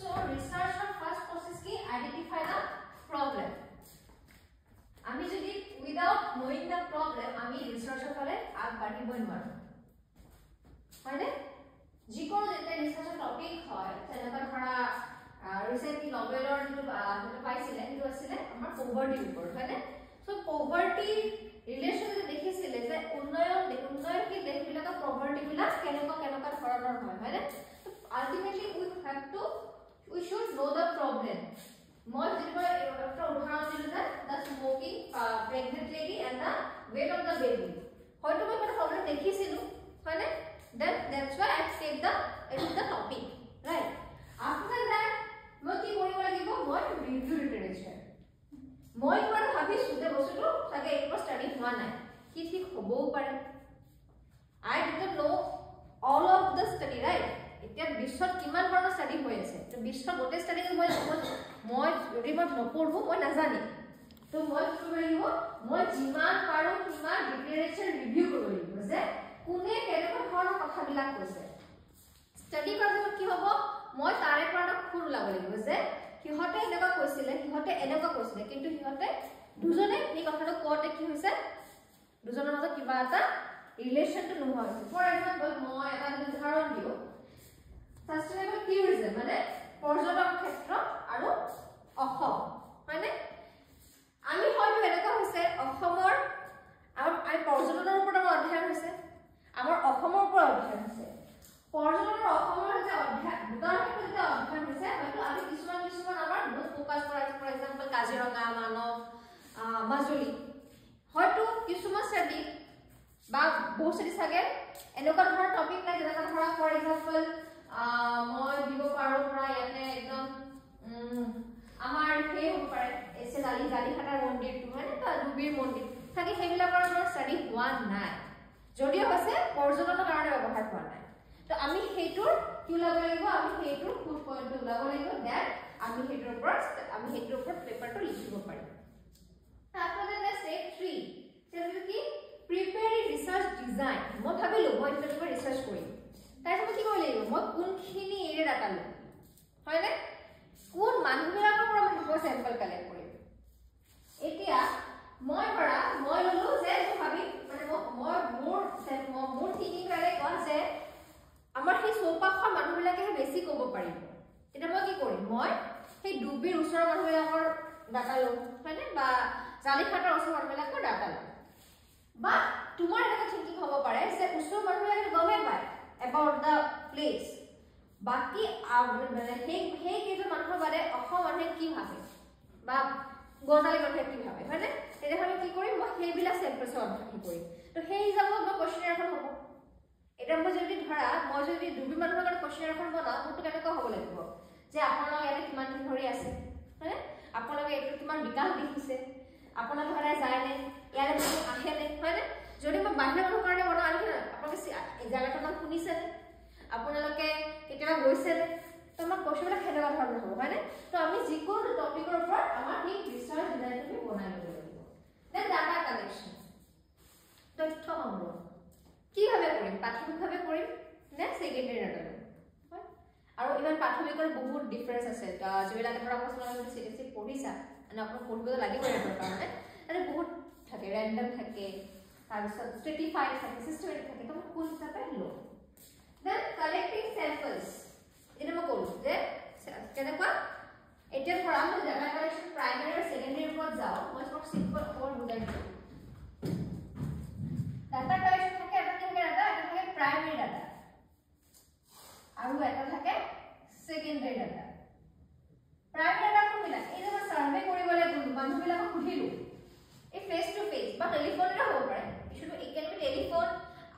So research first process ki identify the problem. Ami jodi without knowing the problem ami research phale ag badiboi nwaru. Hoine jikono jeta research topic hoy tenaka thora recently Nobelor jitu paisile jitu asile amar poverty upor hoine. So poverty relation je dekhesile je unnoyon ki dekhbilaka poverty bilak kenaka thoronor hoy hoine. So ultimately we should know the problem. Moi jeba ekta udharon dilu je the smoking pregnant lady and the weight of the baby. Hoyto moi ekta problem dekhisilu hoine. Then that's why I take the topic, right? After that moi ki koribo lagibo moi review literature. Moi ebar bhabisu je bostuto sage ekbar study howa nai ki thik hobou pare. I didn't know all of the study, right? এতিয়া বিশ্বত কিমান ধৰণৰ study হৈ আছে তো বিশ্বৰ গোটে study মই যদি মই নপঢ়ো মই নাজানি তো মই কি কৰিব মই যিমান পাৰো কিমান লিটাৰেচাৰ ৰিভিউ কৰিব লাগিব যে কোনে কেনেকুৱা ধৰণৰ কথাবিলাক কৈছে ষ্টাডি কৰাৰ কি হ'ব মই তাৰে পৰা খুৰ ওলাব লাগিব যে সিহঁতে এনেকুৱা কৈছিলে কিন্তু সিহঁতে দুজনে এই কথাটো কোৱাতে কি হৈছে দুজনৰ মাজত কিবা এটা ৰিলেচনটো নোহোৱা হৈছে ফৰ এক্সাম্পল মই এটা উদাহৰণ দিওঁ Sustainable tourism মানে পৰ্যটন ক্ষেত্ৰ আৰু অসম মানে আমি হয়তো এনেকুৱা হৈছে অসমৰ আমি পৰ্যটনৰ ওপৰত অধ্যয়ন হৈছে আমাৰ অসমৰ ওপৰত অধ্যয়ন হৈছে পৰ্যটনৰ অসমৰ যে অধ্যয়ন দুটাৰ ক্ষেত্ৰত যে অধ্যয়ন হৈছে হয়তো আমি কিছুমান আমাৰ বহুত ফোকাস কৰা ফৰ এক্সাম্পল কাজিৰঙা মানৱ মাজুলী হয়তো কিছুমান ষ্টাডি বা বহুত ষ্টাডি চাগে এনেকুৱা ধৰণৰ টপিক নাই যেনেকুৱা ধৰা ফৰ এক্সাম্পল মই দিব পাৰো পৰা ইয়াতে একদম আমাৰ হে হ'ব পাৰে এছে জালিঘাটাৰ মন্দিৰটো মানে তা দুবিৰ মন্দিৰ থাকে সেইবিলাকৰ আমাৰ ষ্টাডি হোৱা নাই যদিও আছে পৰ্যটনৰ কাৰণে ব্যৱহাৰ হোৱা নাই তো আমি সেইটোৰ কি ওলাব লাগিব আমি সেইটোৰ ফুড পইণ্টটো ওলাব লাগিব দেট আমি সেইটোৰ ওপৰত পেপাৰটো লিখিব পাৰিম তাৰপৰা ষ্টেপ 3 সেইটো কি প্ৰিপেয়াৰ ৰিসাৰ্চ ডিজাইন মই ভাবিলো মই এইটোৰ ওপৰত ৰিসাৰ্চ কৰিম তাইটো কি কৰিব লাগিব মই কোনখিনি এৰিয়া ডাটা লম হয়নে কোন মানুহবিলাকৰ পৰা মই স্যাম্পল কালেক্ট কৰিম এতিয়া মই ললো যে মই ভাবি মানে মোৰ থিংকিং কৰে কোন যে আমাৰ সেই সোপাখৰ মানুহবিলাকে বেছি ক'ব পাৰিব এটা মই কি কৰিম মই সেই ডুবিৰ ওচৰৰ মানুহবিলাকৰ ডাটা লম হয়নে বা জালিঘাটাৰ ওচৰৰ মানুহবিলাকৰ ডাটা লম বা তোমাৰ এটা থিংকিং হ'ব পাৰে যে ওচৰৰ মানুহবিলাকে গমে পায় about the place বাকি মানে সেই কেইজন মানুহৰ বাৰে অসম মানুহে কি ভাবে বা গজালি মানুহে কি ভাবে হয়নে তেতিয়াহ'লে কি কৰিম মই সেইবিলাক চেম্পলছ অধ্যয়ন কৰিম তো সেই হিচাপত মই কোৱেশ্চনাৰ এখন হ'ব এটা মই যদি দুবি মানুহৰ কাৰণে কোৱেশ্চনাৰ এখন বনাওঁ মোৰটো কেনেকুৱা হ'ব লাগিব যে আপোনালোক ইয়াতে কিমান দিন ধৰি আছে হয়নে আপোনালোকে এইটো কিমান বিকাশ দেখিছে আপোনালোকে ঘৰে যায়নে ইয়াৰে মানুহ আহেনে হয়নে যদি মই বাহিৰৰ মানুহৰ কাৰণে বনাওঁ আমি আপোনালোকে এই জাগাটোৰ নাম শুনিছেনে আপোনালোকে কেতিয়াবা গৈছেনে তো আমাৰ কোৱেশ্চনবিলাক সেনেকুৱা ধৰণৰ হ'ব হয়নে তো আমি যিকোনো টপিকৰ ওপৰত আমাৰ এই ৰিচাৰ্চ ডিজাইনটো বনাই ল'ব লাগিব দেন ডাটা কালেকশ্যন তথ্য সংগ্ৰহ কিভাৱে কৰিম প্ৰাথমিকভাৱে কৰিম নে সেকেন্ডাৰী ডাটা হয় আৰু ইমান প্ৰাথমিকৰ বহুত ডিফাৰেন্স আছে যিবিলাক ধৰা আপোনালোকে চিৰিয়াসলি পঢ়িছা মানে আপোনাক পঢ়িব লাগিব ইয়াৰ কাৰণে আৰু বহুত থাকে ৰেন্ডম থাকে তাৰপিছত স্ট্ৰেটিফাইড থাকে সিস্টেমেটিক থাকে তো কোন হিচাপে লওঁ দেন কালেক্টিং স্যাম্পলছ এটা মই ক'লো যে কেনেকুৱা এতিয়া ধৰা আমি ডাটা কালেকশ্যন প্ৰাইমাৰী আৰু সেকেন্ডাৰী ওপৰত যাওঁ মই তোমাক সিম্পল ওপৰত বুজাই দিম ডাটা কালেকশ্যন থাকে এটা থাকে প্ৰাইমাৰী ডাটা আৰু এটা থাকে সেকেন্ডাৰী ডাটা মানুহবিলাকক সুধিলো এই ফেস টু ফেস বা টেলিফোনেৰে হ'ব পাৰে ইছুটো ইট ক্যান বি টেলিফোন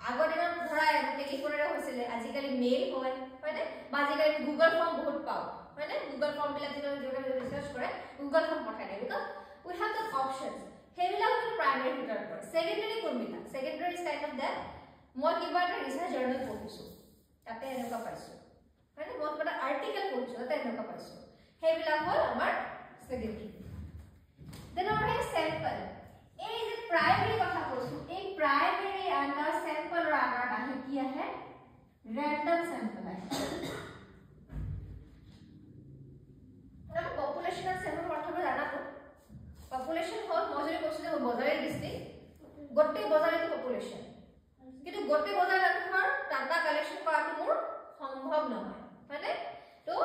আগৰ দিনত ধৰা টেলিফোনেৰে হৈছিল আজিকালি মেইল হয় হয়নে বা আজিকালি গুগল ফৰ্ম বহুত পাও হয়নে গুগল ফৰ্ম বিলাক যেটা ৰিসাৰ্চ কৰে গুগল ফৰ্ম পঠাই দিয়ে because we have the options হেবিলাক মানে প্ৰাইমাৰী ভিতৰত পৰে সেকেন্ডাৰী কোনবিলা secondary is kind of that মই কিবা এটা ৰিসাৰ্চ জাৰ্নেল পঢ়িছো তাতে এনেকুৱা পাইছো হয়নে মই কিবা আৰ্টিকেল পঢ়িছো তাতে এনেকুৱা পাইছো হেবিলাক হ'ল আমাৰ সেকেন্ডাৰী দেন আমাৰ হে স্যাম্পল এই যে প্ৰাইমাৰী কথা কৈছো এই প্ৰাইমাৰী আন্ডাৰ স্যাম্পল ৰ আন্ডাৰ আহে কি আহে random sample আহে না পপুলেশন স্যাম্পল অৰ্থটো জানা তো পপুলেশন হল মজুৰি কৈছো যে বজাৰৰ ডিস্ট্ৰিক্ট গটে বজাৰটো পপুলেশন কিন্তু গটে বজাৰ মানুহৰ ডাটা কালেকশন কৰাটো মোৰ সম্ভৱ নহয় মানে তো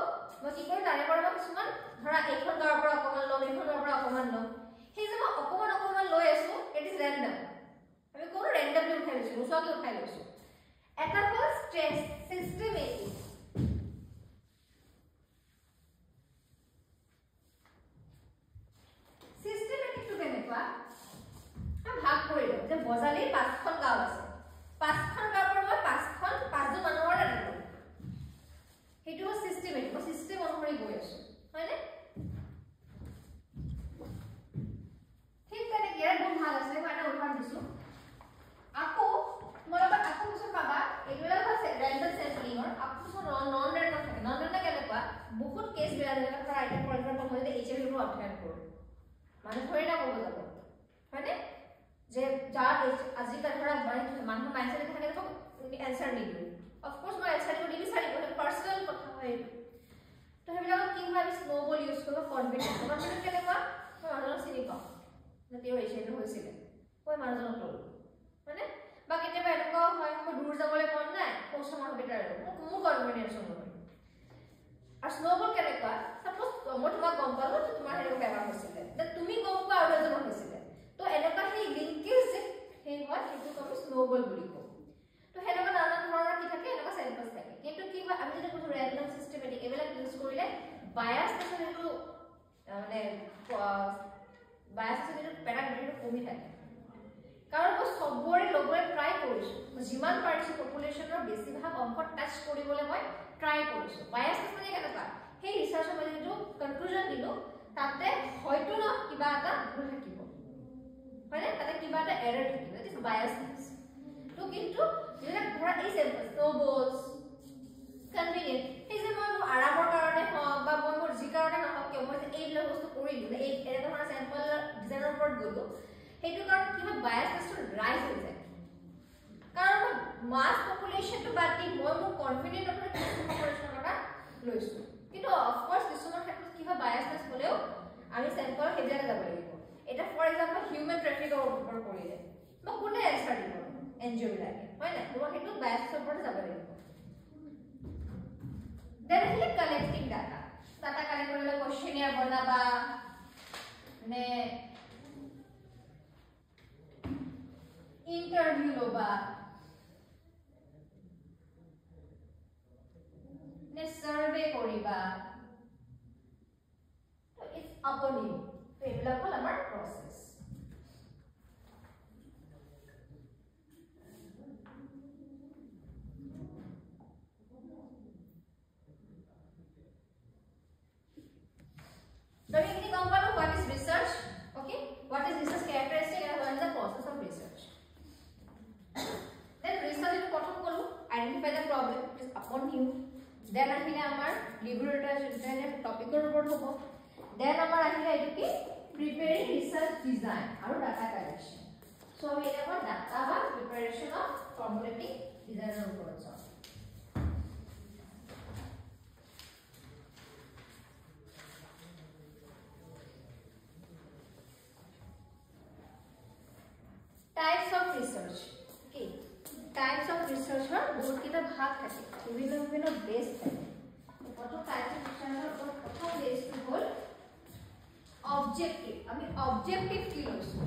মই কি কৰো তাৰে পৰা কিছুমান ধৰা এইখন গাঁৱৰ পৰা অকমান লম এইখন গাঁৱৰ পৰা অকমান লম সেই যে মই অকমান লৈ আছো ইট ইজ ৰেন্ডম আমি কোন ৰেন্ডমলি উঠাই লৈছো উঠাকে উঠাই লৈছো এটা হ'ল স্ট্ৰেস সিস্টেমেটিক সিস্টেমেটিক টু কেনেকুৱা আমি ভাগ কৰিলো যে বজালি 5খন গাঁও আছে 5খন গাঁৱৰ পৰা মই 5জন মানুহৰ ডাটা ললো হেতু সিস্টেমেটিক মই সিস্টেম অনুসৰি গৈ আছো হয়নে ঠিক তেনে ইয়াৰ দুটা ভাগ আছে মই এটা উদাহৰণ দিছো আকৌ তোমালোকে আকৌ কিছু পাবা এগুলা হৈছে ৰেন্ডম স্যাম্পলিংৰ আকৌ নন ৰেন্ডম থাকে নন ৰেন্ডম কেনেকুৱা বহুত কেছ বেয়া যেনেকৈ ধৰা আইটেম ফৰ এক্সাম্পল মই যদি এইচআইভি ৰ অধ্যয়ন কৰো মানে ধৰি না ক'ব যাব হয়নে যে যাৰ আজিকালি ধৰা মানুহ মাইন্ডছেট থাকে তো এনসাৰ নিদিও অফ কোৰ্স মই এনসাৰ দিব নিবিচাৰিব সেইটো পাৰ্সোনাল কথা হয় তো হেবিলাক কি হয় স্নোবল ইউজ কৰিব কনফিডেন্স কেনেকুৱা মই মানুহক চিনি পাওঁ যে তেওঁ এইচআইভি হৈছিল মই মানুহজনক ললো হয়নে বা কেতিয়াবা এনেকুৱা হয় মই দূৰ যাবলৈ মন নাই পোষ্টমাৰ্টম বেটাৰ মোৰ কনফিডেন্স নহয় আৰু স্নোবল কেনেকুৱা সাপোজ মই তোমাক গম পালো যে তোমাৰ হেৰি বেমাৰ হৈছিল তে তুমি গম পোৱা আৰু এজন হৈছিল তো এনেকুৱা সেই লিংকেজ যে সেই হয় সেইটো আমি স্নোবল বুলি কওঁ তো হেনেকুৱা নানা ধৰণৰ কি থাকে এনেকুৱা সেলফাস থাকে কিন্তু কি হয় আমি যদি কোনো ৰেন্ডম সিস্টেমেটিক এবিলাক ইউজ কৰিলে বায়াস আছে সেইটো মানে বায়াস আছে সেইটো প্যাৰামিটাৰটো কমি থাকে কাৰণ মই সবৰে লগৰে ট্ৰাই কৰিছো যিমান পাৰিছো পপুলেশনৰ বেছিভাগ অংক টাচ কৰিবলৈ মই ট্ৰাই কৰিছো বায়াস মানে কেনেকুৱা সেই ৰিসাৰ্চৰ মই যেটো কনক্লুজন দিলো তাতে হয়তো না কিবা এটা ভুল থাকিব হয়নে তাতে কিবা এটা এৰৰ থাকিব দিস বায়াসনেস তো কিন্তু যেটা ধৰা এই স্যাম্পল স্নোবলস কনভিনিয়েন্ট এই যে মই মোৰ আৰামৰ কাৰণে হওক বা মই মোৰ জি কাৰণে নহওক কিয় মই এই বস্তু কৰিলো এই এটা ধৰা স্যাম্পল ডিজাইনৰ ওপৰত গলো হেতু কাৰণ কি হয় বায়াসনেসটো ৰাইজ হৈ যায় কাৰণ মাস পপুলেশনটো বাদ দি মই মোৰ কনফিডেন্ট ওপৰত কিছু পপুলেশনৰ কথা লৈছো কিন্তু অফ কোৰ্স কিছুমান ক্ষেত্ৰত কি হয় বায়াসনেস হলেও আমি স্যাম্পল হেবিলাক যাব লাগিব এটা ফৰ এক্সাম্পল হিউম্যান ট্ৰাফিকৰ ওপৰত কৰিলে মই কোনে এনসাৰ দিব এনজিও লাগে হয় না তোমাক হেতু বায়াসৰ ওপৰত যাব লাগিব দেন হি কালেক্টিং ডাটা কালেক্ট কৰিলে কোৱেশ্চনিয়াৰ বনাবা নে ইন্টাৰভিউ লবা নে সাৰ্ভে কৰিবা তো ইটস আপন ইউ তো এবিলাক হল আমাৰ process So we can come about what is research, okay? What is research characteristic and what is the process of research? Then research is what we identify the problem it is upon you. Then ahile amar laboratory then topic or report hobo. Then amar ahile etu ki preparing research design aru data collection. So we have data ba preparation of formulating design reports. Types of research. Okay. Types of research har bahut kita bhag thake. Bibhinno base thake. What types of research har prothom base to hol objective. Ami objective ki loisu.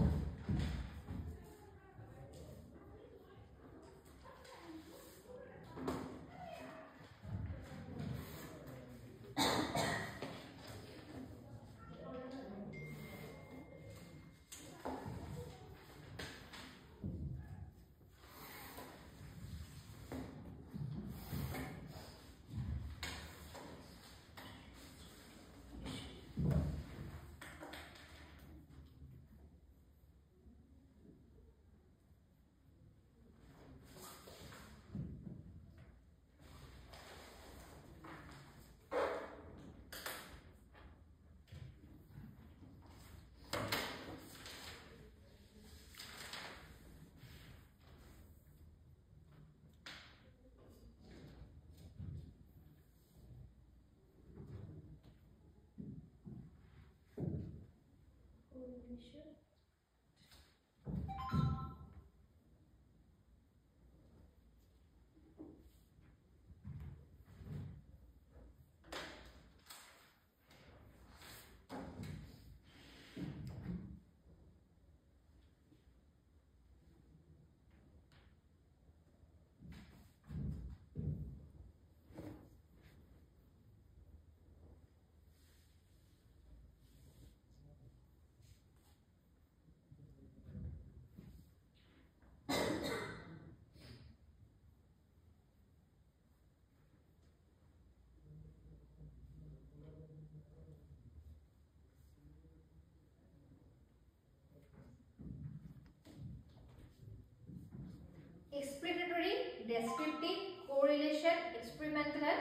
Explanatory, descriptive, correlation, experimental and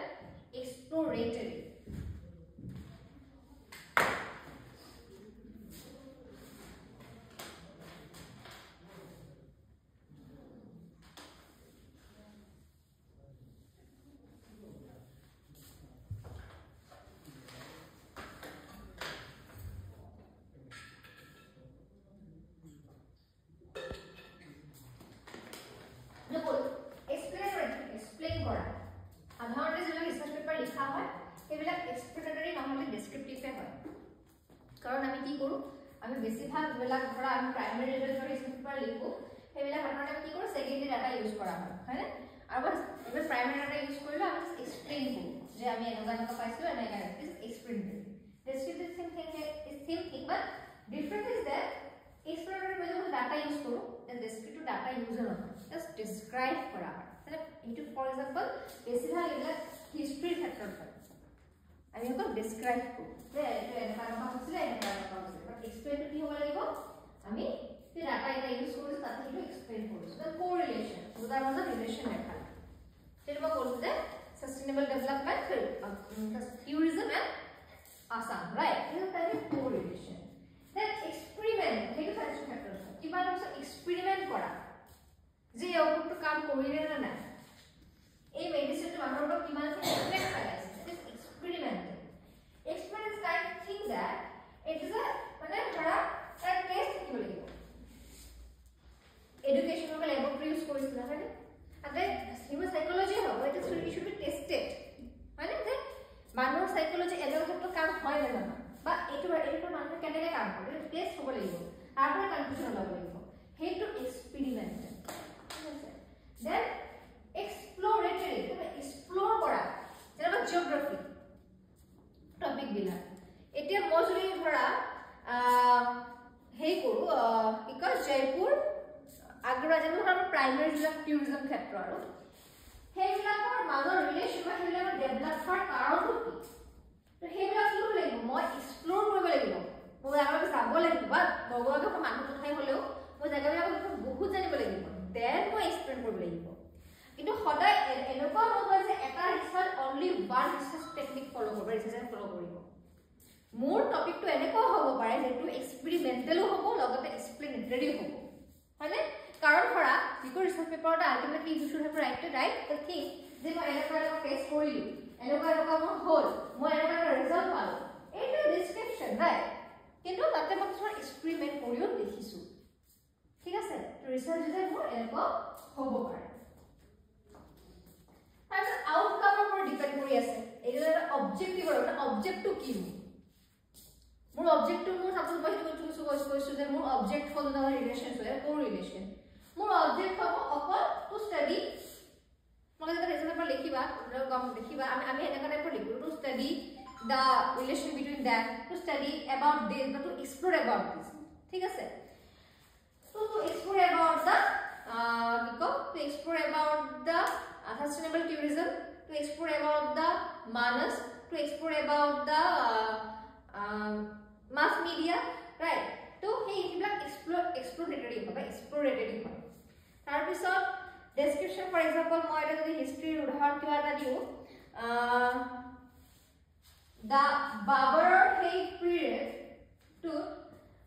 exploratory. Explain কৰা সাধাৰণতে যেনে research paper লিখা হয় এইবিলাক এক্সপ্লেনেটৰি নহলে ডেসক্ৰিপটিভ হয় কাৰণ আমি কি কৰো আমি বেছিভাগ বিলাক ধৰা আমি প্ৰাইমাৰী লেভেলৰ ৰিসাৰ্চ পেপাৰ লিখো সেইবিলাক সাধাৰণতে আমি কি কৰো সেকেন্ডাৰী ডাটা ইউজ কৰা হয় হয়নে আৰু এবাৰ প্ৰাইমাৰী ডাটা ইউজ কৰিলে আমি এক্সপ্লেইন কৰো যে আমি এনেকুৱা পাইছো এনেকা is explanatory descriptive thing but difference is that explanatory में जो डाटा यूज करो that descriptive data user just describe करा মানে ইনটু ফৰ এক্সাম্পল বেছিভাগ এলা হিষ্ট্ৰি ক্ষেত্ৰত হয় আমি ওটা ডিসক্ৰাইব কৰো যে এটা এনেকা হৈছিল এনেকা হৈছিল বাট এক্সপ্লেইন কি হ'ব লাগিব আমি সেই ডাটা এটা ইউজ কৰিছো তাতে সেইটো এক্সপ্লেইন কৰিছো দ্য কোৰিলেশন দুটাৰ মাজত ৰিলেশন দেখা সেইটো মই কৈছো যে sustainable development tourism and Assam right সেইটো তাৰে কোৰিলেশন that experiment হেতু সাইন্স ফ্যাক্টৰ কিবা এটা এক্সপেৰিমেন্ট কৰা যে আউটপুট কাম কৰিলে না না এই মেডিসিনটো মানুহৰ ওপৰত কিমান এফেক্ট পেলাইছে this experiment is kind thing that it is a মানে ধৰা এটা টেস্ট কি লাগিব এডুকেশনাল ল্যাবৰেটৰি ইউজ কৰিছিল হয় আতে হিউম্যান সাইকোলজি হ'ব ইট শুড বি টেস্টেড মানে যে মানুহৰ সাইকোলজি এলৰ ক্ষেত্ৰত কাম হয় না না বা এটো মানুহে কেনেকে কাম কৰে টেস্ট হ'ব লাগিব তাৰপৰা কনক্লুজন হ'ব লাগিব হেতু এক্সপেৰিমেন্ট ঠিক আছে দেন এক্সপ্লোৰেটৰি তুমি এক্সপ্লোৰ কৰা যেনেবা জিওগ্ৰাফি টপিক বিলাক এতিয়া মই যদি ধৰা হেই কৰো বিকজ জয়পুৰ আগ্ৰা যেনেকুৱা প্ৰাইমাৰী জিলা টুৰিজম ক্ষেত্ৰ আৰু সেইবিলাকৰ মাজৰ ৰিলেশ্যন বা সেইবিলাকৰ ডেভেলপ হোৱাৰ কাৰণটো কি তো হেবিলাক কি লাগিব মই এক্সপ্লোৰ কৰিব লাগিব মই আগতে যাব লাগিব বা বগৰক মানুহ কথাই হলেও মই জায়গাবিলাক বহুত জানিব লাগিব দেন মই এক্সপ্লেইন কৰিব লাগিব কিন্তু সদায় এনেকুৱা নহয় যে এটা research only one research technique follow কৰিব ৰিসাৰ্চ ফলো কৰিব মোৰ টপিকটো এনেকুৱা হ'ব পাৰে যেটো এক্সপেৰিমেন্টালও হ'ব লগতে এক্সপ্লেনেটৰিও হ'ব হয়নে কাৰণ ধৰা যিকোনো ৰিসাৰ্চ পেপাৰটা ultimately you should have write the thing যে মই এনেকুৱা টেষ্ট কৰিলো এনেকুৱা মোৰ হ'ল মই এনেকুৱা ৰিজাল্ট পালো এইটো ডেসক্ৰিপচন ৰাইট কিন্তু তাতে মই কিছুমান এক্সপেৰিমেন্ট কৰিও দেখিছো ঠিক আছে তো ৰিসাৰ্চ যে মোৰ এনেকুৱা হ'ব পাৰে তাৰপিছত আউটকামৰ ওপৰত ডিপেন্ড কৰি আছে এইটো এটা অবজেক্টিভৰ এটা অবজেক্টটো কি মোৰ অবজেক্টটো মোৰ সাপোজ মই সেইটো কৈছো যে মোৰ অবজেক্ট হ'ল না ৰিলেশন হয় কোৰিলেশন মোৰ অবজেক্ট হ'ব অকল টু ষ্টাডি মই এটা ৰিসাৰ্চ পেপাৰ লিখিবা গম দেখিবা আমি এনেকা টাইপৰ লিখো two study the relation between them to study about this but to explore about this ঠিক আছে so to explore about the to explore about the sustainable tourism to explore about the Manas to explore about the mass media right to hey black exploratory hobe tar pisot description for example moi eta jodi history udharon kiba eta diu the Babur period to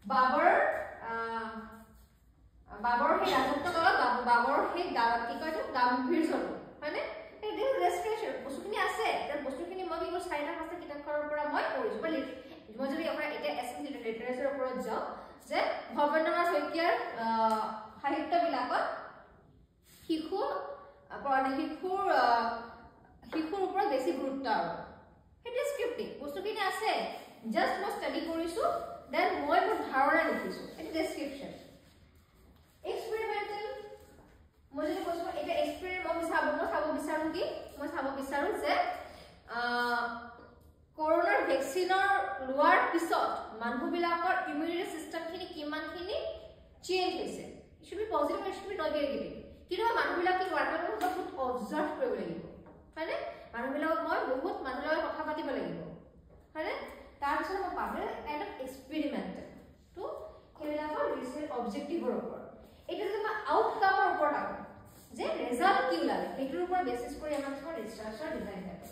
Babur রাজত্ব কালত Babur কি কয় তো গাম্ভীৰ চলো হয়নে এই description বস্তুখিনি আছে তাৰ বস্তুখিনি মই কি চাইনা আছে কিতাপখনৰ পৰা মই কৰিছো মই যদি আপোনাৰ এটা এসেন্সিয়েল লিটাৰেচাৰৰ ওপৰত যাও যে ভবেন্দ্ৰনাথ শইকীয়াৰ সাহিত্যবিলাকত শিশুৰ ওপৰত বেছি গুৰুত্ব আৰু সেইটো স্ক্ৰিপ্টিং বস্তুখিনি আছে জাস্ট মই ষ্টাডি কৰিছো দেন মই মোৰ ধাৰণা লিখিছো এটা ডেসক্ৰিপচন এক্সপেৰিমেন্টাল মই যদি কৈছো এটা এক্সপেৰিমেন্ট মই চাব বিচাৰো যে কৰোনাৰ ভ্যাকচিনৰ লোৱাৰ পিছত মানুহবিলাকৰ ইমিউনিটি সিস্টেমখিনি কিমানখিনি চেঞ্জ হৈছে should be positive or should be negative কিন্তু মানুহবিলাক কি কৰে বহুত অবজাৰ্ভ কৰিব লাগিব মানে মানুহবিলাক মই বহুত মানুহৰ কথা পাতিব লাগিব হয়নে তাৰ পিছত মই পাবলে এটা এক্সপেৰিমেন্ট তো সেইবিলাকৰ ৰিসাৰ্চ অবজেক্টিভৰ ওপৰত এটা যে আউটকামৰ ওপৰত আছে যে ৰিজাল্ট কি ওলালে সেইটোৰ ওপৰত বেসিস কৰি আমাৰ কিছুমান ৰিসাৰ্চৰ ডিজাইন থাকে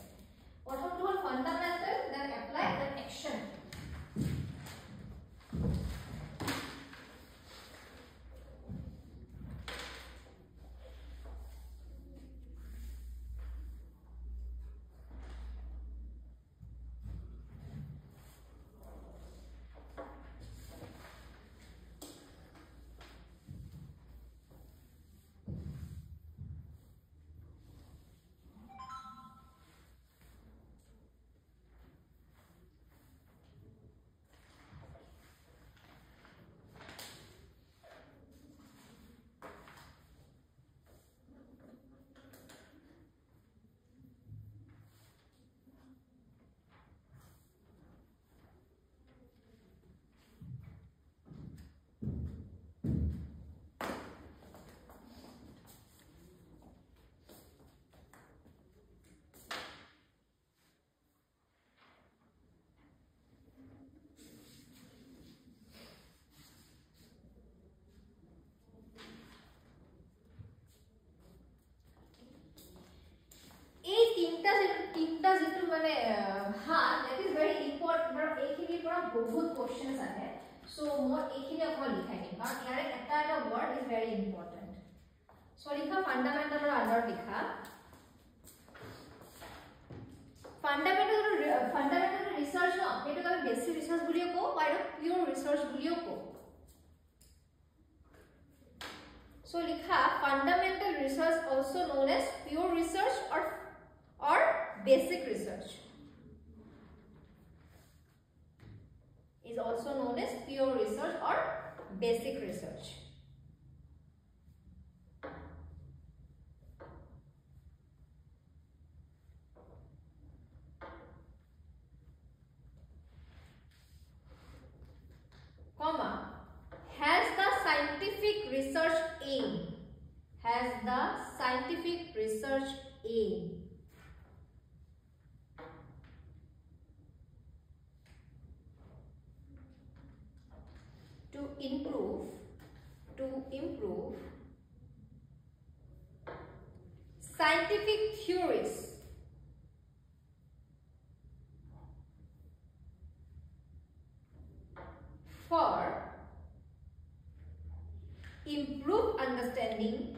প্ৰথমটো হ'ল fundamental then apply then action তিনটা যেটো মানে that is very important but এইখিনিৰ পৰা বহুত কোশ্চেনস আহে সো মই এইখিনি অকল লিখাই দিম কাৰণ ইয়াৰে এটা word is very important so লিখা ফান্ডামেন্টালৰ আন্ডাৰ লিখা ফান্ডামেন্টাল ৰিসাৰ্চ ন সেইটো আমি বেসিক ৰিসাৰ্চ বুলিও কও বা পিওৰ ৰিসাৰ্চ বুলিও কও সো লিখা fundamental research also known as pure research or basic research is also known as pure research or basic research comma has the scientific research aim to improve scientific theories for improved understanding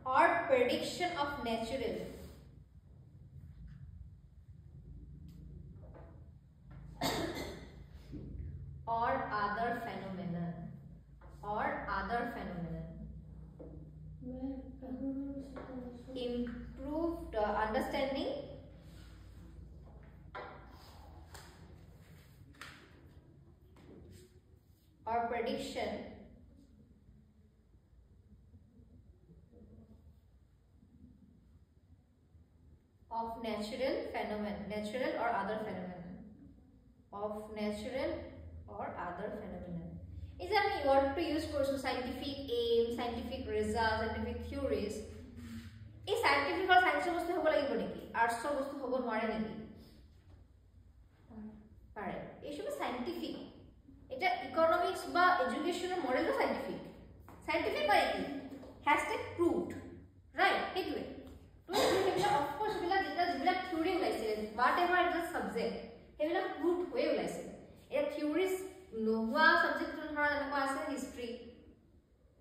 or prediction of natural or other phenomenon improved understanding or prediction of natural or other phenomenon is I mean what to use for scientific aim scientific result scientific theories এই scientific or science বস্তু হ'ব লাগিব নেকি arts বস্তু হ'ব নোৱাৰে নেকি পাৰে এইসব scientific এটা ইকোনমিক্স বা এডুকেশনাল মডেল scientific মানে কি #proved right এইটোৱে তো এইবিলাক অফ কোর্স যেটা থিওরি ওলাইছে whatever is the subject সেইবিলাক proved হৈ ওলাইছে এই থিওরিজ নোহোৱা সাবজেক্ট ধৰা এনেকুৱা আছে হিষ্ট্রি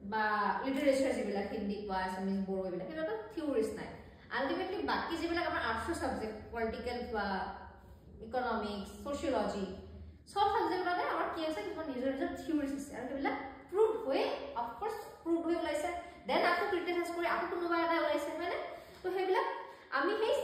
বা লিটারেচার যেবিলাক হিন্দি বা আসামিজ বড়ো এইবিলাক এটা থিওরিজ নাই আলটিমেটলি বাকি যেবিলাক আমাৰ আৰ্টছৰ সাবজেক্ট পলিটিক্যাল বা ইকোনমিক্স সোশিয়োলজি সব সাবজেক্টতে আমাৰ কি আছে কিছুমান নিজৰ নিজৰ থিওৰিজ আছে আৰু সেইবিলাক প্ৰুভ হৈ অফ কোৰ্স প্ৰুভ হৈ ওলাইছে দেন আকৌ ক্ৰিটিসাইজ কৰি আকৌ কোনোবা এটা ওলাইছে হয়নে তো সেইবিলাক আমি সেই